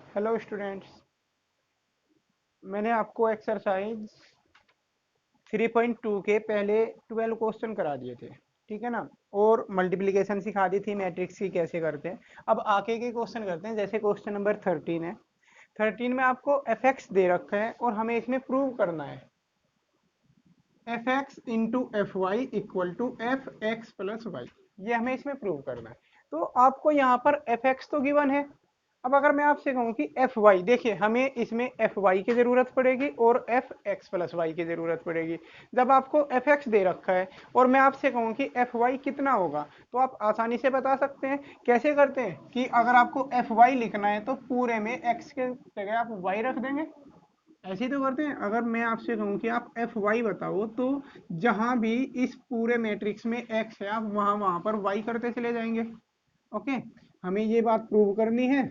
Hello students. मैंने आपको exercise 3.2 के पहले 12 क्वेश्चन करा दिए थे, ठीक है ना। और मल्टीप्लिकेशन सिखा दी थी, मैट्रिक्स की कैसे करते हैं। अब आगे के क्वेश्चन करते हैं। जैसे क्वेश्चन नंबर 13 है। 13 में आपको एफ एक्स दे रखा है और हमें इसमें प्रूव करना है f x into f y equal to f x plus y. ये हमें इसमें प्रूव करना है। तो आपको यहाँ पर एफ एक्स तो गिवन है। अब अगर मैं आपसे कहूँ कि एफ वाई, देखिए हमें इसमें एफ वाई की जरूरत पड़ेगी और एफ एक्स प्लस वाई की जरूरत पड़ेगी। जब आपको एफ एक्स दे रखा है और मैं आपसे कहूँ कि एफ वाई कितना होगा, तो आप आसानी से बता सकते हैं। कैसे करते हैं कि अगर आपको एफ वाई लिखना है तो पूरे में एक्स के जगह आप वाई रख देंगे। ऐसे ही तो करते हैं। अगर मैं आपसे कहूँ कि आप एफ वाई बताओ, तो जहां भी इस पूरे मैट्रिक्स में एक्स है, आप वहां वहां पर वाई करते चले जाएंगे। ओके। हमें ये बात प्रूव करनी है,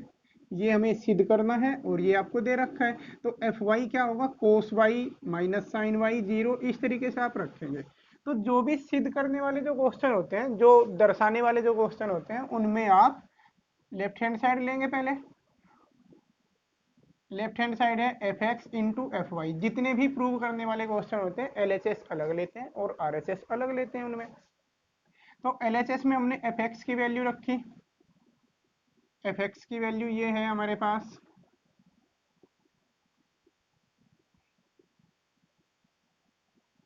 ये हमें सिद्ध करना है और ये आपको दे रखा है। तो एफ वाई क्या होगा, cos y minus sine y zero, इस तरीके से आप रखेंगे। तो जो भी सिद्ध करने वाले जो क्वेश्चन होते हैं, जो दर्शाने वाले जो क्वेश्चन होते हैं, उनमें आप लेफ्ट हैंड साइड लेंगे पहले। लेफ्ट हैंड साइड है f x into f y. जितने भी प्रूव करने वाले क्वेश्चन होते हैं, एल एच एस अलग लेते हैं और आर एच एस अलग लेते हैं उनमें। तो एल एच एस में हमने एफ एक्स की वैल्यू रखी। एफ एक्स की वैल्यू ये है हमारे पास।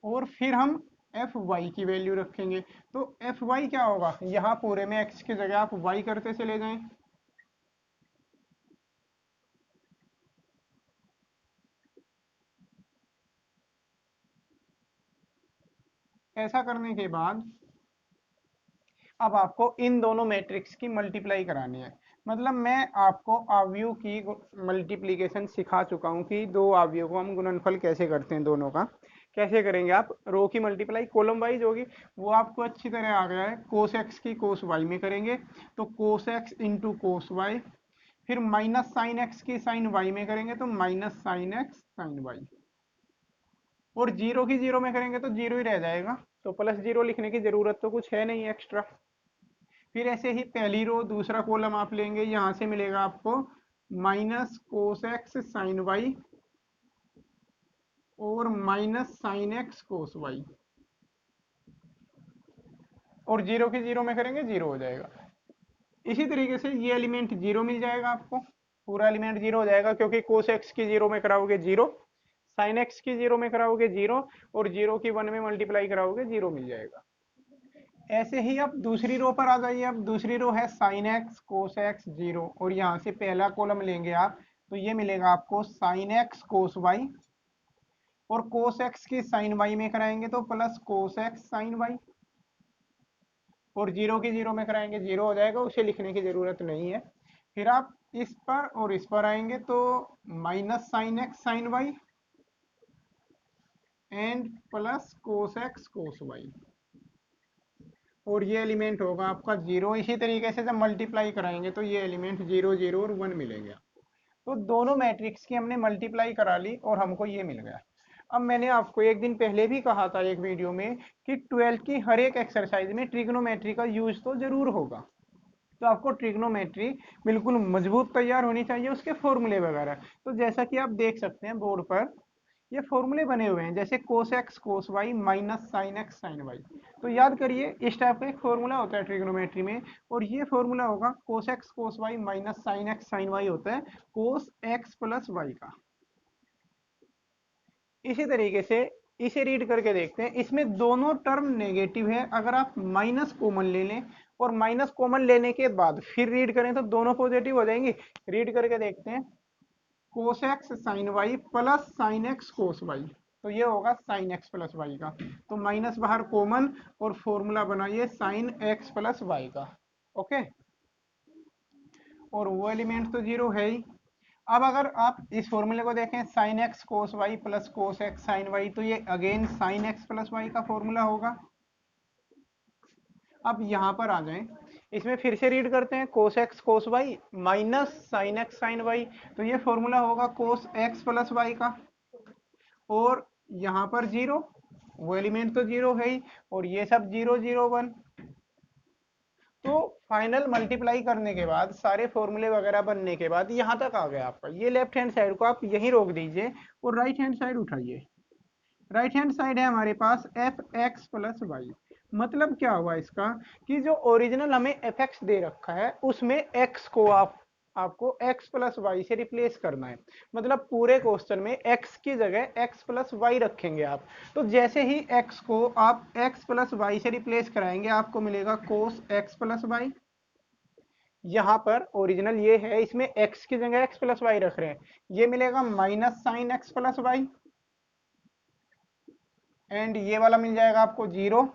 और फिर हम एफ वाई की वैल्यू रखेंगे। तो एफ वाई क्या होगा, यहाँ पूरे में एक्स की जगह आप वाई करते चले जाएं। ऐसा करने के बाद अब आपको इन दोनों मैट्रिक्स की मल्टीप्लाई करानी है। मतलब मैं आपको अवयव की मल्टीप्लीकेशन सिखा चुका हूँ कि दो अवयव को हम गुणनफल कैसे करते हैं, दोनों का कैसे करेंगे। आप रो की मल्टीप्लाई कॉलम वाइज होगी, वो आपको अच्छी तरह आ गया है। कोस एक्स की कोस वाई में करेंगे तो cos x into cos y. फिर माइनस साइन एक्स की साइन वाई में करेंगे तो minus sine x sine y. और जीरो की जीरो में करेंगे तो जीरो ही रह जाएगा, तो प्लस जीरो लिखने की जरूरत तो कुछ है नहीं एक्स्ट्रा। फिर ऐसे ही पहली रो दूसरा कॉलम आप लेंगे, यहां से मिलेगा आपको minus cos x sine y और minus sine x cos y. और जीरो की जीरो में करेंगे जीरो हो जाएगा। इसी तरीके से ये एलिमेंट जीरो मिल जाएगा आपको। पूरा एलिमेंट जीरो हो जाएगा, क्योंकि कोस एक्स की जीरो में कराओगे जीरो, साइन एक्स की जीरो में कराओगे जीरो, और जीरो की वन में मल्टीप्लाई कराओगे जीरो मिल जाएगा। ऐसे ही अब दूसरी रो पर आ जाइए। अब दूसरी रो है sign x cos x zero, और यहाँ से पहला कॉलम लेंगे आप, तो ये मिलेगा आपको साइन एक्स कोस वाई। और कोस एक्स की साइन वाई में कराएंगे तो plus cos x sine y. और जीरो की जीरो में कराएंगे जीरो हो जाएगा, उसे लिखने की जरूरत नहीं है। फिर आप इस पर और इस पर आएंगे तो minus sine x sine y and plus cos x cos y. और ये एलिमेंट होगा आपका जीरो। इसी तरीके से जब मल्टीप्लाई कराएंगे तो ये एलिमेंट जीरो जीरो और वन मिलेंगे। तो दोनों मैट्रिक्स की हमने मल्टीप्लाई करा ली और हमको ये मिल गया। अब मैंने आपको एक दिन पहले भी कहा था एक वीडियो में कि 12th की हर एक एक्सरसाइज में ट्रिग्नोमेट्री का यूज तो जरूर होगा। तो आपको ट्रिग्नोमेट्री बिल्कुल मजबूत तैयार होनी चाहिए, उसके फॉर्मूले वगैरह। तो जैसा कि आप देख सकते हैं बोर्ड पर ये फॉर्मूले बने हुए हैं, जैसे cos x cos y minus sine x sine y. तो याद करिए, इस टाइप का एक फॉर्मूला होता है ट्रिग्नोमेट्री में। और ये फॉर्मूला होगा cos x cos y minus sine x sine y होता है कोस एक्स प्लस वाई का। इसी तरीके से इसे रीड करके देखते हैं। इसमें दोनों टर्म नेगेटिव है, अगर आप माइनस कॉमन ले लें और माइनस कॉमन लेने के बाद फिर रीड करें तो दोनों पॉजिटिव हो जाएंगी। रीड करके देखते हैं, cos x sine y plus sine x cos y. तो ये होगा साइन एक्स प्लस वाई का। तो माइनस बाहर कॉमन और फॉर्मूला बनाइए साइन एक्स प्लस वाई का। ओके। और वो एलिमेंट तो जीरो है ही। अब अगर आप इस फॉर्मूले को देखें, sine x cos y plus cos x sine y, तो ये again sine x plus y का फॉर्मूला होगा। अब यहाँ पर आ जाएं, इसमें फिर से रीड करते हैं, cos x cos y minus sine x sine y. तो ये फॉर्मूला होगा कोस एक्स प्लस वाई का। और यहाँ पर जीरो, वो एलिमेंट तो जीरो है ही, और ये सब जीरो जीरो वन। तो फाइनल मल्टीप्लाई करने के बाद सारे फॉर्मूले वगैरह बनने के बाद यहाँ तक आ गया आपका। ये लेफ्ट हैंड साइड को आप यहीं रोक दीजिए और राइट हैंड साइड उठाइए। राइट हैंड साइड है हमारे पास एफ एक्स प्लस वाई। मतलब क्या हुआ इसका कि जो ओरिजिनल हमें एफ एक्स दे रखा है उसमें एक्स को आपको x प्लस वाई से रिप्लेस करना है। मतलब पूरे क्वेश्चन में x की जगह x प्लस वाई रखेंगे आप। तो जैसे ही x को आप x प्लस वाई से रिप्लेस कराएंगे आपको मिलेगा कोस x प्लस वाई। यहाँ पर ओरिजिनल ये है, इसमें x की जगह x प्लस वाई रख रहे हैं, ये मिलेगा minus sine x plus y. And ये वाला मिल जाएगा आपको 0।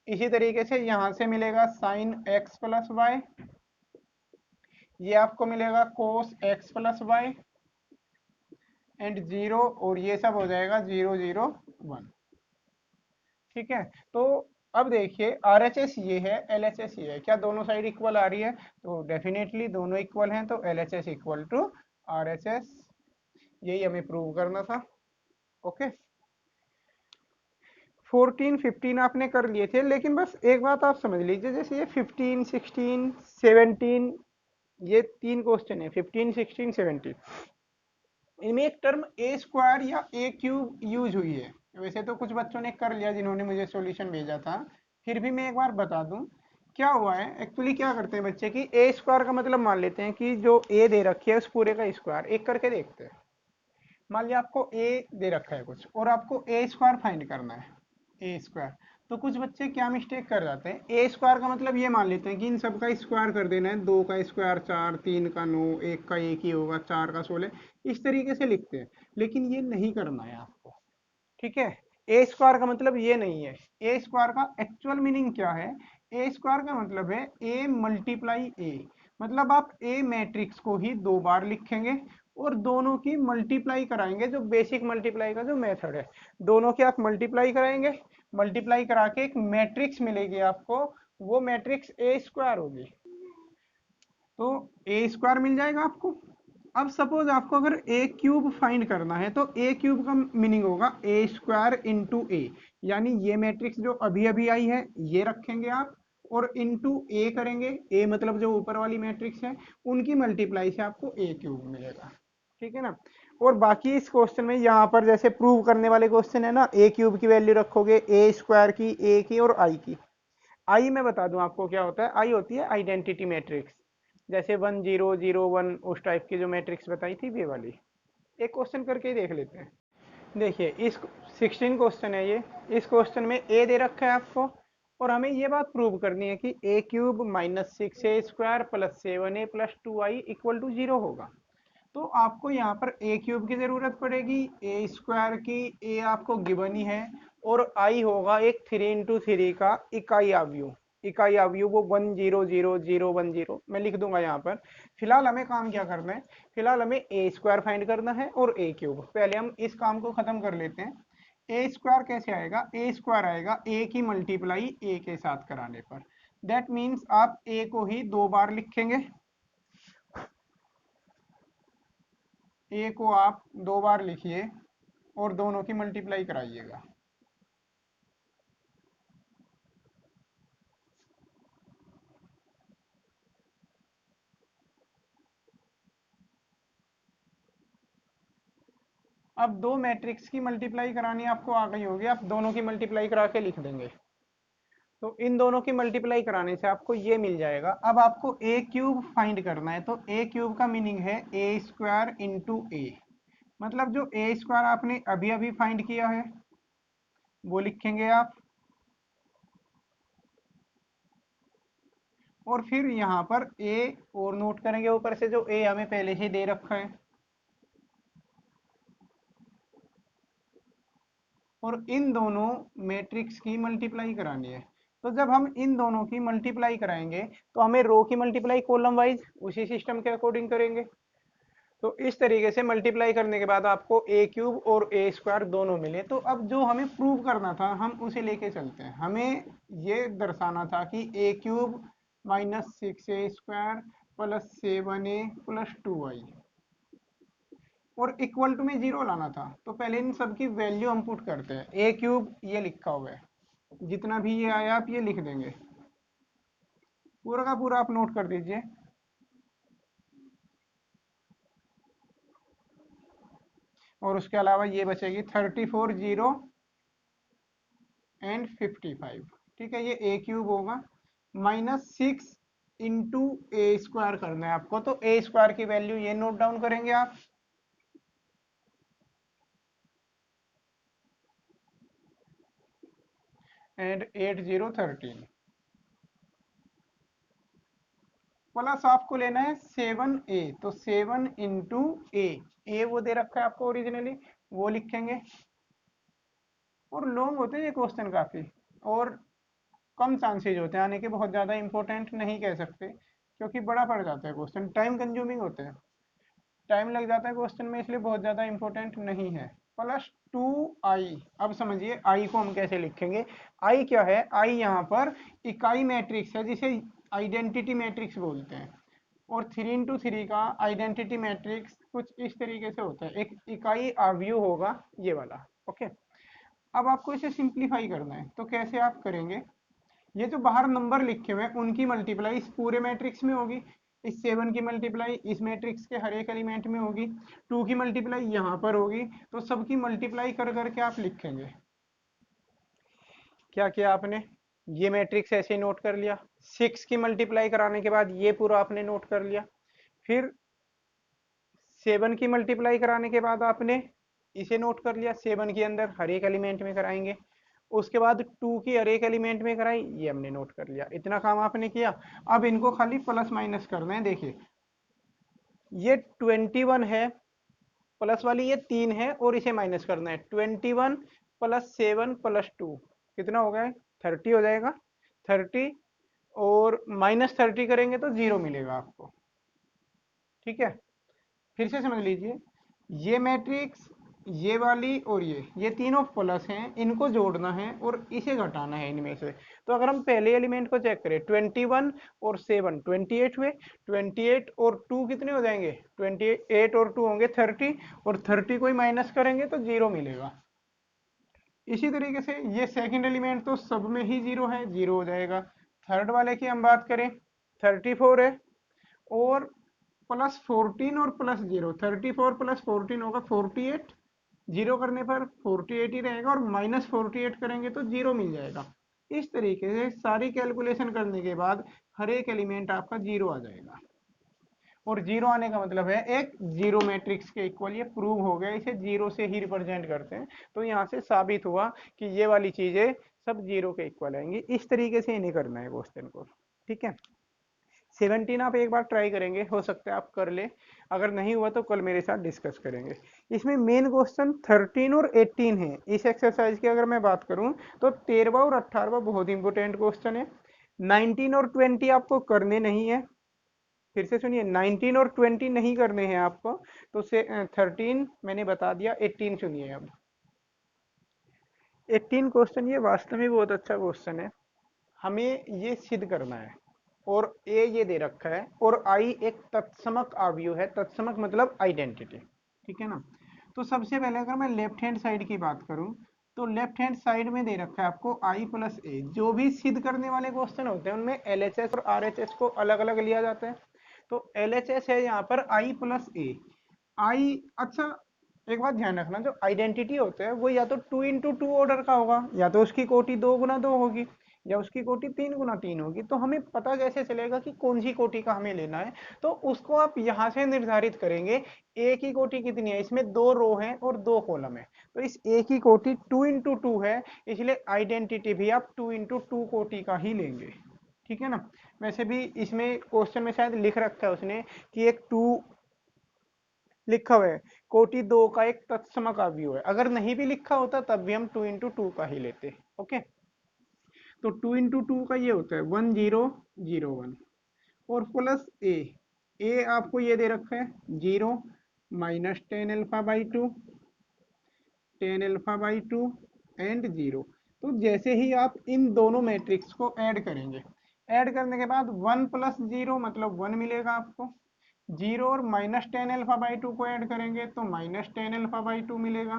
इसी तरीके से यहां से मिलेगा साइन x प्लस वाई, ये आपको मिलेगा कोस x प्लस वाई एंड 0, और ये सब हो जाएगा 0 0 1। ठीक है, तो अब देखिए RHS ये है, LHS ये है, क्या दोनों साइड इक्वल आ रही है? तो डेफिनेटली दोनों इक्वल हैं, तो LHS इक्वल टू RHS, यही हमें प्रूव करना था। ओके, 14 15 आपने कर लिए थे, लेकिन बस एक बात आप समझ लीजिए, जैसे ये 15 16 17, ये तीन क्वेश्चन है 15 16 17, इनमें एक टर्म ए स्क्वायर या ए क्यूब यूज हुई है। वैसे तो कुछ बच्चों ने कर लिया जिन्होंने मुझे सॉल्यूशन भेजा था, फिर भी मैं एक बार बता दूं क्या हुआ है। एक्चुअली क्या करते हैं बच्चे कि ए स्क्वायर का मतलब मान लेते हैं कि जो ए दे रखी है उस पूरे का स्क्वायर, एक करके देखते हैं। मान लिया आपको ए दे रखा है कुछ और आपको ए स्क्वायर फाइंड करना है, ए स्क्वायर। तो कुछ बच्चे क्या मिस्टेक कर जाते हैं, ए स्क्वायर का मतलब ये मान लेते हैं कि इन सब का स्क्वायर कर देना है, 2 का स्क्वायर 4, 3 का 9, 1 का 1 ही होगा, 4 का 16, इस तरीके से लिखते हैं। लेकिन ये नहीं करना है आपको। ठीक है, ए स्क्वायर का मतलब ये नहीं है। ए स्क्वायर का एक्चुअल मीनिंग क्या है? ए स्क्वायर का मतलब है ए मल्टीप्लाई ए। मतलब आप ए मैट्रिक्स को ही 2 बार लिखेंगे और दोनों की मल्टीप्लाई कराएंगे, जो बेसिक मल्टीप्लाई का जो मेथड है, दोनों की आप मल्टीप्लाई कराएंगे। मल्टीप्लाई करा के एक मैट्रिक्स मिलेगी आपको, वो मैट्रिक्स ए स्क्वायर होगी। तो ए स्क्वायर मिल जाएगा आपको। अब सपोज आपको अगर ए क्यूब फाइंड करना है तो ए क्यूब का मीनिंग होगा ए स्क्वायर इंटू ए, यानी ये मैट्रिक्स जो अभी अभी आई है ये रखेंगे आप और इंटू ए करेंगे, ए मतलब जो ऊपर वाली मैट्रिक्स है उनकी मल्टीप्लाई से आपको ए क्यूब मिलेगा। ठीक है ना। और बाकी इस क्वेश्चन में यहाँ पर जैसे प्रूव करने वाले क्वेश्चन है ना, ए क्यूब की वैल्यू रखोगे, ए स्क्वायर की, ए की और आई की। आई मैं बता दूं आपको क्या होता है, आई होती है आइडेंटिटी मैट्रिक्स, जैसे 1 0 0 1 उस टाइप की जो मैट्रिक्स बताई थी ये वाली। एक क्वेश्चन करके ही देख लेते हैं। देखिए इस 16 क्वेश्चन है ये, इस क्वेश्चन में ए दे रखा है आपको और हमें ये बात प्रूव करनी है कि a cube minus 6 a square plus 7 a plus 2 i equal to 0 होगा। तो आपको यहाँ पर ए क्यूब की जरूरत पड़ेगी, ए स्क्वायर की, ए आपको गिवन ही है, और आई होगा एक 3 इंटू 3 का इकाई अवयव। इकाई अवयव वो 1 0 0 0 1 0 मैं लिख दूंगा यहाँ पर। फिलहाल हमें काम क्या करना है, फिलहाल हमें ए स्क्वायर फाइंड करना है और ए क्यूब। पहले हम इस काम को खत्म कर लेते हैं। ए स्क्वायर कैसे आएगा? ए स्क्वायर आएगा ए की मल्टीप्लाई ए के साथ कराने पर। दैट मीन्स आप ए को ही 2 बार लिखेंगे, ए को आप 2 बार लिखिए और दोनों की मल्टीप्लाई कराइएगा। अब दो मैट्रिक्स की मल्टीप्लाई करानी आपको आ गई होगी, आप दोनों की मल्टीप्लाई करा के लिख देंगे। तो इन दोनों की मल्टीप्लाई कराने से आपको ये मिल जाएगा। अब आपको ए क्यूब फाइंड करना है, तो ए क्यूब का मीनिंग है ए स्क्वायर इंटू ए। मतलब जो ए स्क्वायर आपने अभी अभी फाइंड किया है वो लिखेंगे आप, और फिर यहाँ पर ए और नोट करेंगे ऊपर से जो ए हमें पहले से दे रखा है, और इन दोनों मैट्रिक्स की मल्टीप्लाई करानी है। तो जब हम इन दोनों की मल्टीप्लाई कराएंगे तो हमें रो की मल्टीप्लाई कॉलम वाइज उसी सिस्टम के अकॉर्डिंग करेंगे। तो इस तरीके से मल्टीप्लाई करने के बाद आपको ए क्यूब और ए स्क्वायर दोनों मिले। तो अब जो हमें प्रूव करना था हम उसे लेके चलते हैं। हमें ये दर्शाना था कि a cube minus 6 a square plus 7 a plus 2 आई और इक्वल टू में 0 लाना था। तो पहले इन सब की वैल्यू हम पुट करते हैं। ए क्यूब ये लिखा हुआ है, जितना भी ये आया आप ये लिख देंगे, पूरा का पूरा आप नोट कर दीजिए। और उसके अलावा ये बचेगी 34 जीरो एंड 55। ठीक है, ये ए क्यूब होगा -6 इंटू ए स्क्वायर करना है आपको। तो ए स्क्वायर की वैल्यू ये नोट डाउन करेंगे आप, एंड 8013 प्लस आपको लेना है 7a। तो 7 इंटू ए वो दे रखा है आपको ओरिजिनली, वो लिखेंगे। और लॉन्ग होते हैं ये क्वेश्चन काफी, और कम चांसेज होते हैं आने के, बहुत ज़्यादा इंपॉर्टेंट नहीं कह सकते क्योंकि बड़ा पड़ जाता है क्वेश्चन, टाइम कंज्यूमिंग होते हैं, टाइम लग जाता है क्वेश्चन में, इसलिए बहुत ज़्यादा इंपॉर्टेंट नहीं है। +2i। अब समझिए आई को हम कैसे लिखेंगे। आई क्या है, आई यहाँ पर इकाई मैट्रिक्स है जिसे आइडेंटिटी मैट्रिक्स बोलते हैं। और 3 × 3 का आइडेंटिटी मैट्रिक्स कुछ इस तरीके से होता है, एक इकाई आव्यूह होगा ये वाला। ओके, अब आपको इसे सिंप्लीफाई करना है, तो कैसे आप करेंगे। ये जो बाहर नंबर लिखे हुए हैं उनकी मल्टीप्लाई इस पूरे मैट्रिक्स में होगी, इस 7 की मल्टीप्लाई इस मैट्रिक्स के हर एक एलिमेंट में होगी, 2 की मल्टीप्लाई यहाँ पर होगी। तो सबकी मल्टीप्लाई कर करके आप लिखेंगे। क्या किया आपने, ये मैट्रिक्स ऐसे नोट कर लिया, 6 की मल्टीप्लाई कराने के बाद ये पूरा आपने नोट कर लिया, फिर 7 की मल्टीप्लाई कराने के बाद आपने इसे नोट कर लिया, 7 के अंदर हर एक एलिमेंट में कराएंगे। उसके बाद 2 की हर एक एलिमेंट में कराई, ये हमने नोट कर लिया। इतना काम आपने किया। अब इनको खाली प्लस माइनस करना है। देखिए ये 21 है, प्लस वाली ये 3 है, और इसे माइनस करना है। 21 + 7 + 2 कितना हो गया, 30 हो जाएगा। 30 और -30 करेंगे तो 0 मिलेगा आपको। ठीक है, फिर से समझ लीजिए, ये मैट्रिक्स, ये वाली और ये तीनों प्लस हैं, इनको जोड़ना है और इसे घटाना है इनमें से। तो अगर हम पहले एलिमेंट को चेक करें, 21 और 7 28 हुए, 28 और 2 कितने हो जाएंगे, 28 और 2 होंगे 30, और 30 को ही माइनस करेंगे तो 0 मिलेगा। इसी तरीके से ये सेकंड एलिमेंट तो सब में ही 0 है, 0 हो जाएगा। थर्ड वाले की हम बात करें, 34 है, और +14 और +0, 34 + 14 होगा 48, 0 करने पर 48 ही रहेगा, और -48 करेंगे तो 0 मिल जाएगा। इस तरीके से सारी कैलकुलेशन करने के बाद हर एक एलिमेंट आपका 0 आ जाएगा। और 0 आने का मतलब है एक जीरो मैट्रिक्स के इक्वल, ये प्रूव हो गया, इसे 0 से ही रिप्रेजेंट करते हैं। तो यहाँ से साबित हुआ कि ये वाली चीजें सब 0 के इक्वल आएंगी। इस तरीके से इन्हें करना है क्वेश्चन को। ठीक है, 17 आप एक बार ट्राई करेंगे, हो सकता है आप कर ले, अगर नहीं हुआ तो कल मेरे साथ डिस्कस करेंगे। इसमें मेन क्वेश्चन 13 और 18 है। इस एक्सरसाइज की अगर मैं बात करूं तो 13वां और 18वां बहुत इंपॉर्टेंट क्वेश्चन है। 19 और 20 आपको करने नहीं है। फिर से सुनिए, 19 और 20 नहीं करने हैं आपको। तो से 13 मैंने बता दिया, 18 सुनिए अब। 18 क्वेश्चन ये वास्तव में बहुत अच्छा क्वेश्चन है। हमें ये सिद्ध करना है, और ए ये दे रखा है, और आई एक तत्समक आव्यूह है। तत्समक मतलब आइडेंटिटी। ठीक है ना। तो सबसे पहले अगर मैं लेफ्ट हैंड साइड की बात करूं, तो लेफ्ट हैंड साइड में दे रखा है आपको i + a। जो भी सिद्ध करने वाले क्वेश्चन होते हैं उनमें LHS और RHS को अलग अलग लिया जाता है। तो LHS है यहाँ पर i + a। आई, अच्छा एक बात ध्यान रखना, जो आइडेंटिटी होता है वो या तो 2 × 2 ऑर्डर का होगा, या तो उसकी कोटि 2 × 2 होगी, या उसकी कोटि 3 × 3 होगी। तो हमें पता कैसे चलेगा कि कौन सी कोटि का हमें लेना है। तो उसको आप यहाँ से निर्धारित करेंगे। ए की कोटि कितनी है, इसमें 2 रो हैं और 2 कॉलम है, तो इस ए की कोटि 2 × 2 है, इसलिए आइडेंटिटी भी आप 2 × 2 कोटि का ही लेंगे। ठीक है ना। वैसे भी इसमें क्वेश्चन में शायद लिख रखा है उसने कि एक 2 लिखा हुआ है, कोटि 2 का एक तत्समक आव्यूह है। अगर नहीं भी लिखा होता तब भी हम 2 × 2 का ही लेते। ओके, तो 2 × 2 का ये होता है 1001, और प्लस ए आपको ये दे रखा है 0 -tan α/2, tan α/2 एंड 0। तो जैसे ही आप इन दोनों मैट्रिक्स को ऐड करेंगे, ऐड करने के बाद 1 + 0 मतलब 1 मिलेगा आपको। 0 और -tan α/2 को ऐड करेंगे तो -tan α/2 मिलेगा।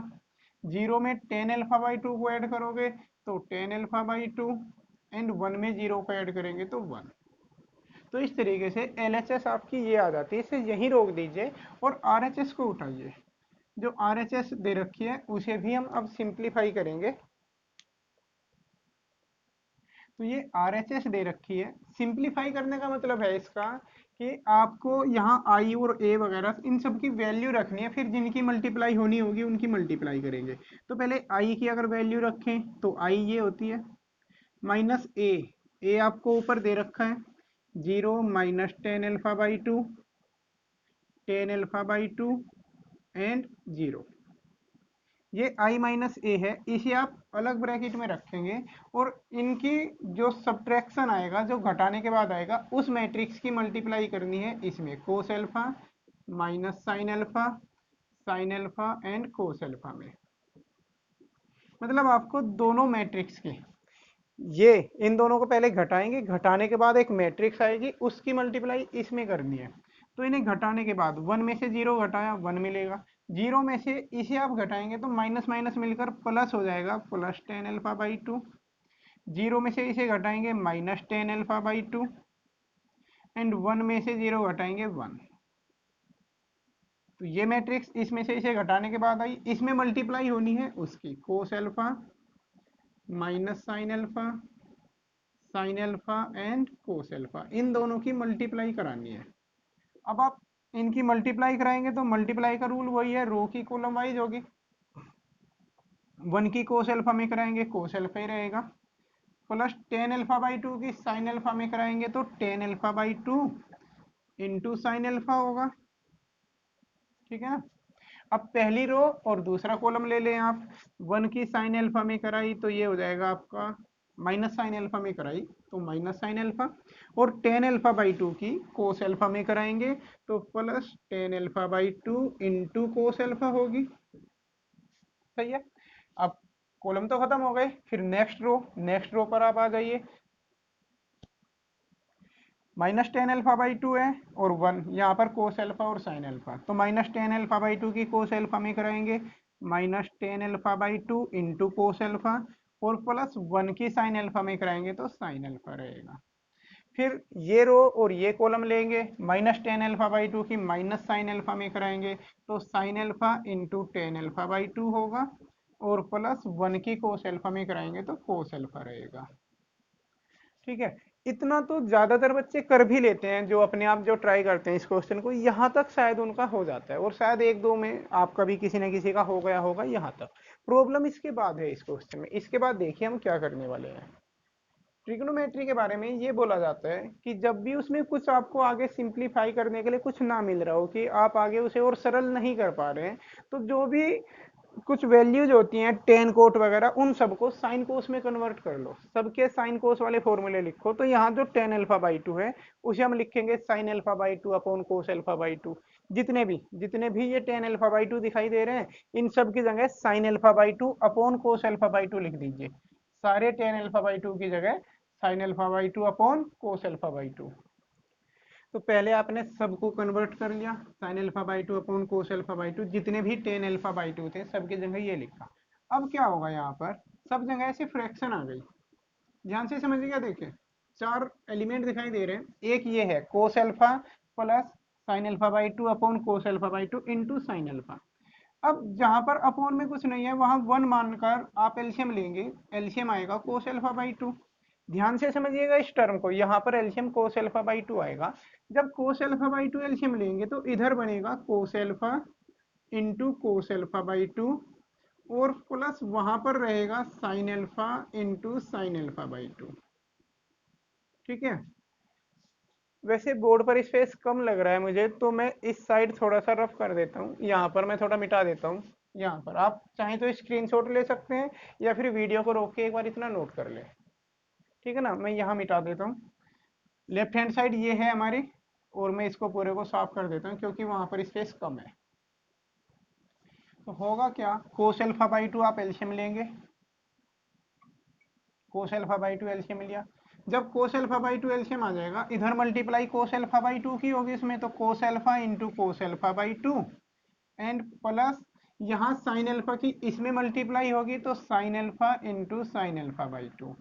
0 में tan α/2 को ऐड करोगे तो tan α/2, एंड 1 में 0 को ऐड करेंगे तो 1। तो इस तरीके से LHS आपकी ये आ जाती है, इसे यहीं रोक दीजिए और RHS को उठाइए। जो RHS दे रखी है उसे भी हम अब सिंप्लीफाई करेंगे। तो ये RHS दे रखी है, सिंप्लीफाई करने का मतलब है इसका कि आपको यहाँ I और A वगैरह इन सब की वैल्यू रखनी है, फिर जिनकी मल्टीप्लाई होनी होगी उनकी मल्टीप्लाई करेंगे। तो पहले I की अगर वैल्यू रखें तो I ये होती है माइनस ए आपको ऊपर दे रखा है 0 minus tan alpha by to, tan alpha by two and 0। ये i माइनस ए है, इसे आप अलग ब्रैकेट में रखेंगे और इनकी जो सब्ट्रैक्शन आएगा, जो घटाने के बाद आएगा, उस मैट्रिक्स की मल्टीप्लाई करनी है इसमें कोस alpha minus sine alpha and cos alpha में। मतलब आपको दोनों मैट्रिक्स के ये इन दोनों को पहले घटाएंगे, घटाने के बाद एक मैट्रिक्स आएगी, उसकी मल्टीप्लाई इसमें करनी है। तो इन्हें घटाने के बाद 1 में से 0 घटाया 1 मिलेगा, 0 में से इसे आप घटाएंगे तो माइनस माइनस मिलकर प्लस हो जाएगा, plus tan alpha by to. 0 में से इसे घटाएंगे minus tan alpha by two and 1 में से 0 घटाएंगे 1। तो ये मैट्रिक्स इसमें से इसे घटाने के बाद आई, इसमें मल्टीप्लाई होनी है उसकी cos alpha minus sine alpha and cos alpha, इन दोनों की मल्टीप्लाई करानी है। अब आप इनकी मल्टीप्लाई कराएंगे तो मल्टीप्लाई का रूल वही है, रो की कॉलम वाइज होगी। 1 की कोस एल्फा में कराएंगे कोस एल्फा ही रहेगा, plus tan alpha by two की साइन एल्फा में कराएंगे तो tan alpha by two into sine alpha होगा। ठीक है ना। अब पहली रो और दूसरा कॉलम ले लें आप, 1 की साइन एल्फा में कराई तो ये हो जाएगा आपका माइनस साइन एल्फा में कराई तो माइनस साइन एल्फा, और टेन एल्फा बाई टू की कोस एल्फा में कराएंगे तो plus tan alpha by two into cos alpha होगी। सही है। अब कॉलम तो खत्म हो गए, फिर नेक्स्ट रो पर आप आ जाइए। Minus tan alpha by two है और 1 यहाँ पर कोस एल्फा और साइन एल्फा, तो minus tan alpha by two की कोस एल्फा में कराएंगे minus tan alpha by two into cos alpha, और प्लस 1 की साइन एल्फा में कराएंगे तो साइन एल्फा रहेगा। फिर ये रो और ये कॉलम लेंगे, minus tan alpha by two की माइनस साइन एल्फा में कराएंगे तो sine alpha into tan alpha by two होगा, और प्लस 1 की कोस एल्फा में कराएंगे तो कोस एल्फा रहेगा। ठीक है। इतना तो ज्यादातर बच्चे कर भी लेते हैं, जो अपने आप जो ट्राई करते हैं इस क्वेश्चन को, यहाँ तक शायद उनका हो जाता है, और शायद एक दो में आपका भी किसी न किसी का हो गया होगा यहाँ तक। प्रॉब्लम इसके बाद है इस क्वेश्चन में, इसके बाद देखिए हम क्या करने वाले हैं। ट्रिग्नोमेट्री के बारे में ये बोला जाता है कि जब भी उसमें कुछ आपको आगे सिंप्लीफाई करने के लिए कुछ ना मिल रहा हो, कि आप आगे उसे और सरल नहीं कर पा रहे हैं, तो जो भी कुछ वैल्यूज होती हैं टेन कोट वगैरह, उन सबको साइन कोस में कन्वर्ट कर लो, सबके साइन कोस वाले फॉर्मूले लिखो। तो यहाँ जो टेन एल्फा बाई टू है उसे हम लिखेंगे sign alpha by two upon cos alpha by to. जितने भी ये टेन एल्फा बाई टू दिखाई दे रहे हैं, इन सब की जगह sign alpha by two upon cos alpha by to लिख दीजिए। सारे टेन एल्फा बाई टू की जगह sign alpha by two upon cos alpha by two. तो पहले आपने सबको कन्वर्ट कर लिया, sign alpha by two upon cos alpha by to, जितने भी टेन एल्फा बाई टू थे सबकी जगह ये लिखा। अब क्या होगा, यहाँ पर सब जगह ऐसे फ्रैक्शन आ गई, ध्यान से समझिएगा। देखिए चार एलिमेंट दिखाई दे रहे हैं, एक ये है कोस alpha plus sign alpha by two upon cos alpha by two into sine alpha. अब जहां पर अपॉन में कुछ नहीं है वहां 1 मानकर आप एलसीएम लेंगे, एलसीएम आएगा कोस एल्फा बाई टू। ध्यान से समझिएगा इस टर्म को, यहाँ पर LCM cos alpha by to आएगा। जब cos alpha by two LCM लेंगे तो इधर बनेगा कोस alpha into cos alpha by to, और प्लस वहां पर रहेगा sign alpha into sine alpha by to. ठीक है। वैसे बोर्ड पर स्पेस कम लग रहा है मुझे, तो मैं इस साइड थोड़ा सा रफ कर देता हूँ, यहाँ पर मैं थोड़ा मिटा देता हूँ। यहाँ पर आप चाहें तो स्क्रीनशॉट ले सकते हैं, या फिर वीडियो को रोक के एक बार इतना नोट कर लें। ठीक है ना, मैं यहाँ मिटा देता हूँ। लेफ्ट हैंड साइड ये है हमारी, और मैं इसको पूरे को साफ कर देता हूँ क्योंकि वहां पर स्पेस कम है। तो होगा क्या, कोस एल्फा बाई टू आप एलसीएम लेंगे, cos alpha by two LCM लिया। जब cos alpha by two LCM आ जाएगा, इधर multiply cos alpha by two की होगी इसमें, तो cos alpha into cos alpha by two and plus यहाँ साइन एल्फा की इसमें मल्टीप्लाई होगी तो sine alpha into sine alpha by two.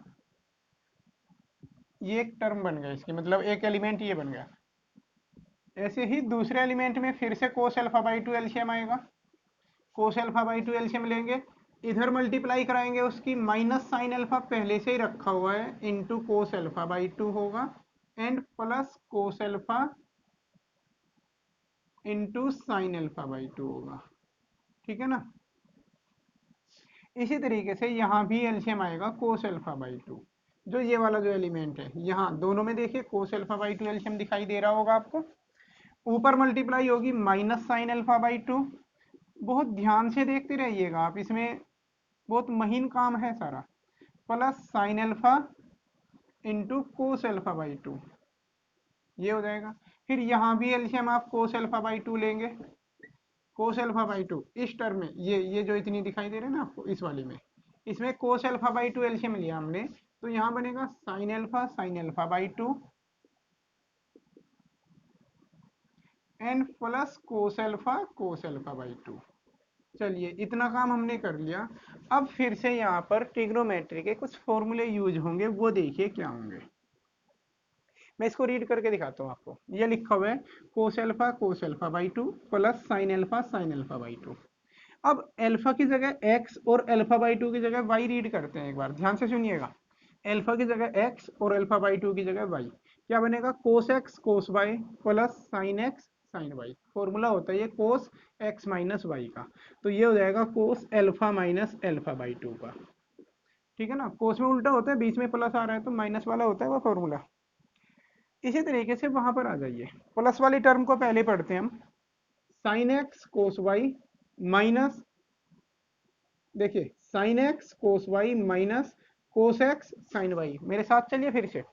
ये एक टर्म बन गया इसकी, मतलब एक एलिमेंट ये बन गया। ऐसे ही दूसरे एलिमेंट में फिर से cos alpha by two LCM आएगा, cos alpha by two LCM लेंगे, इधर मल्टीप्लाई कराएंगे उसकी, माइनस साइन अल्फा पहले से ही रखा हुआ है into cos alpha by two होगा, and plus cos alpha into sine alpha by two होगा। ठीक है ना। इसी तरीके से यहाँ भी एलसीएम आएगा कोस अल्फा बाई टू, जो ये वाला जो एलिमेंट है, यहाँ दोनों में देखिए कोस अल्फा बाई टू एलसीएम दिखाई दे रहा होगा आपको। ऊपर मल्टीप्लाई होगी minus sine alpha by to, बहुत ध्यान से देखते रहिएगा आप, इसमें बहुत महीन काम है सारा, plus sine alpha into cos alpha by two, ये हो जाएगा। फिर यहाँ भी एलसीएम आप कोस अल्फा बाई टू लेंगे, कोस अल्फा बाई टू इस टर्म में, ये जो इतनी दिखाई दे रहे हैं ना आपको इस वाली में, इसमें कोस अल्फा बाई टू एलसीएम लिया हमने, तो यहाँ बनेगा sine alpha by two and plus cos alpha by to. चलिए इतना काम हमने कर लिया। अब फिर से यहाँ पर ट्रिग्नोमेट्री के कुछ फॉर्मूले यूज होंगे, वो देखिए क्या होंगे। मैं इसको रीड करके दिखाता हूँ आपको। ये लिखा हुआ है कोस alpha by two plus sign alpha by two. अब अल्फा की जगह x और अल्फा बाई टू की जगह y रीड करते हैं, एक बार ध्यान से सुनिएगा। अल्फा की जगह x और अल्फा बाई टू की जगह y, क्या बनेगा, cos x cos y plus sine x sine y। Formula होता है ये कोस x माइनस y का, तो ये हो जाएगा कोस alpha minus alpha by to का। ठीक है ना, कोस में उल्टा होता है, बीच में प्लस आ रहा है तो माइनस वाला होता है वो फॉर्मूला। इसी तरीके से वहां पर आ जाइए, प्लस वाली टर्म को पहले पढ़ते हैं हम, sine x cos y minus, देखिए sine x cos y minus cos x sine y. मेरे साथ चलिए फिर से,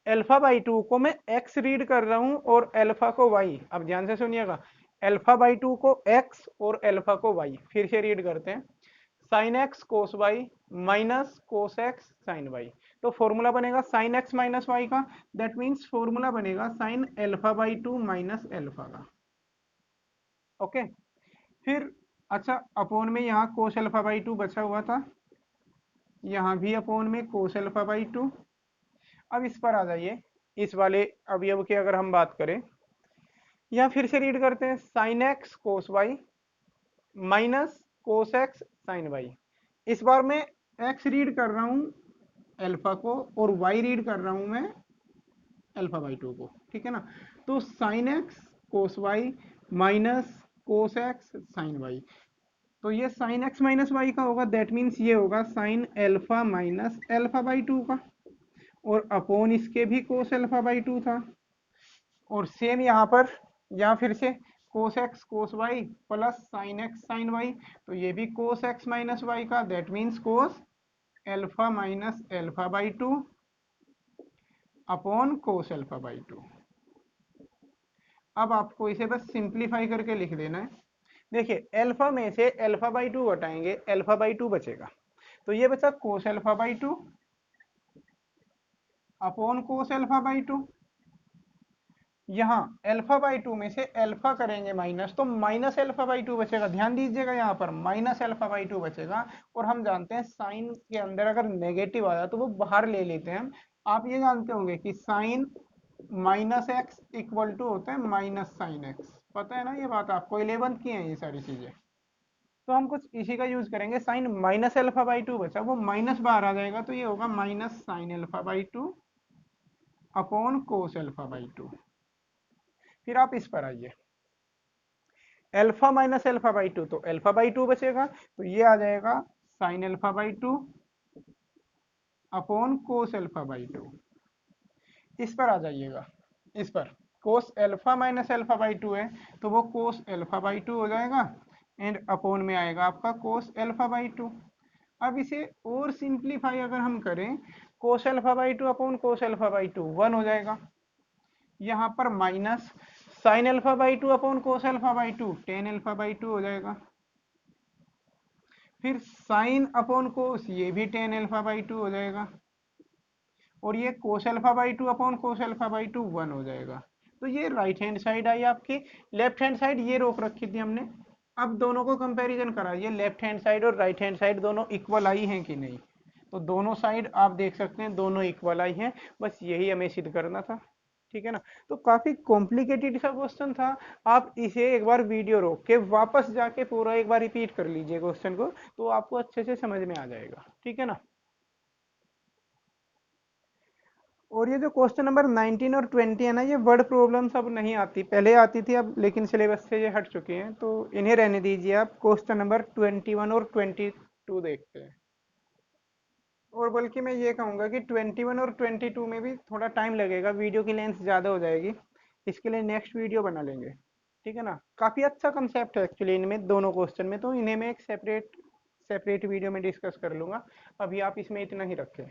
अल्फा बाई टू को मैं x रीड कर रहा हूं और अल्फा को y। अब ध्यान से सुनिएगा, अल्फा बाई टू को x और अल्फा को y फिर से रीड करते हैं, sine x cos y minus cos x sine y. तो फॉर्मूला बनेगा साइन एक्स माइनस वाई का, दैट मीन्स फॉर्मूला बनेगा sine alpha by two minus alpha का। ओके, फिर अच्छा अपोन में यहाँ कोस अल्फा बाई टू बचा हुआ था, यहाँ भी अपोन में कोस अल्फा बाई टू। अब इस पर आ जाइए, इस वाले अवयव की अगर हम बात करें, यहाँ फिर से रीड करते हैं sine x cos y minus cos x sine y. इस बार मैं x रीड कर रहा हूँ अल्फा को और y रीड कर रहा हूँ मैं अल्फा बाई टू को। ठीक है ना, तो sine x cos y minus cos x sine y, तो ये साइन एक्स माइनस वाई का होगा, दैट मीन्स ये होगा sine alpha minus alpha by to का, और अपॉन इसके भी कोस अल्फा बाई टू था। और सेम यहाँ पर, यहाँ फिर से cos x cos y plus sine x sine y, तो ये भी कोस एक्स माइनस वाई का, that means cos alpha minus alpha by two upon cos alpha by two. अब आपको इसे बस सिंप्लीफाई करके लिख देना है। देखिए अल्फा में से अल्फा बाई टू हटाएंगे, अल्फा बाई टू बचेगा, तो ये बचा कोस alpha by two upon cos alpha by to. यहाँ अल्फा बाई टू में से अल्फा करेंगे माइनस, तो माइनस अल्फा बाई टू बचेगा। ध्यान दीजिएगा यहाँ पर माइनस अल्फा बाई टू बचेगा, और हम जानते हैं साइन के अंदर अगर नेगेटिव आया तो वो बाहर ले लेते हैं हम। आप ये जानते होंगे कि sine minus x equal to होता है माइनस साइन एक्स, पता है ना ये बात आपको, 11th की है ये सारी चीजें। तो हम कुछ इसी का यूज करेंगे, sine minus alpha by two बचा, वो माइनस बाहर आ जाएगा, तो ये होगा minus sine alpha by two upon cos alpha by two. फिर आप इस पर आइए, alpha minus alpha by two, तो अल्फा बाई टू बचेगा, तो ये आ जाएगा sine alpha by two upon cos alpha by two. इस पर आ जाइएगा, इस पर cos alpha minus alpha by two है, तो वो कोस अल्फा बाई टू हो जाएगा, एंड अपॉन में आएगा आपका कोस अल्फा बाई टू। अब इसे और सिंप्लीफाई अगर हम करें, कोस alpha by two upon cos alpha by to 1 हो जाएगा, यहाँ पर minus sine alpha by two upon cos alpha by to tan alpha by to हो जाएगा, फिर साइन अपॉन कोस ये भी टेन अल्फा बाई टू हो जाएगा, और ये कोस alpha by two upon cos alpha by to 1 हो जाएगा। तो ये राइट हैंड साइड आई आपकी, लेफ्ट हैंड साइड ये रोक रखी थी हमने। अब दोनों को कंपैरिजन कराइए, लेफ्ट हैंड साइड और राइट हैंड साइड दोनों इक्वल आई हैं कि नहीं। तो दोनों साइड आप देख सकते हैं दोनों इक्वल आई हैं, बस यही हमें सिद्ध करना था। ठीक है ना। तो काफी कॉम्प्लिकेटेड सा क्वेश्चन था। आप इसे एक बार वीडियो रोक के वापस जाके पूरा एक बार रिपीट कर लीजिए क्वेश्चन को, तो आपको अच्छे से समझ में आ जाएगा। ठीक है ना। और ये जो क्वेश्चन नंबर 19 और 20 है ना, ये वर्ड प्रॉब्लम्स अब नहीं आती, पहले आती थी अब लेकिन सिलेबस से ये हट चुकी हैं, तो इन्हें रहने दीजिए। आप क्वेश्चन नंबर 21 और 22 देखते हैं। और बल्कि मैं ये कहूँगा कि 21 और 22 में भी थोड़ा टाइम लगेगा, वीडियो की लेंथ ज़्यादा हो जाएगी, इसके लिए नेक्स्ट वीडियो बना लेंगे। ठीक है ना। काफ़ी अच्छा कंसेप्ट है एक्चुअली इनमें दोनों क्वेश्चन में, तो इन्हें मैं एक सेपरेट सेपरेट वीडियो में डिस्कस कर लूँगा। अभी आप इसमें इतना ही रखें।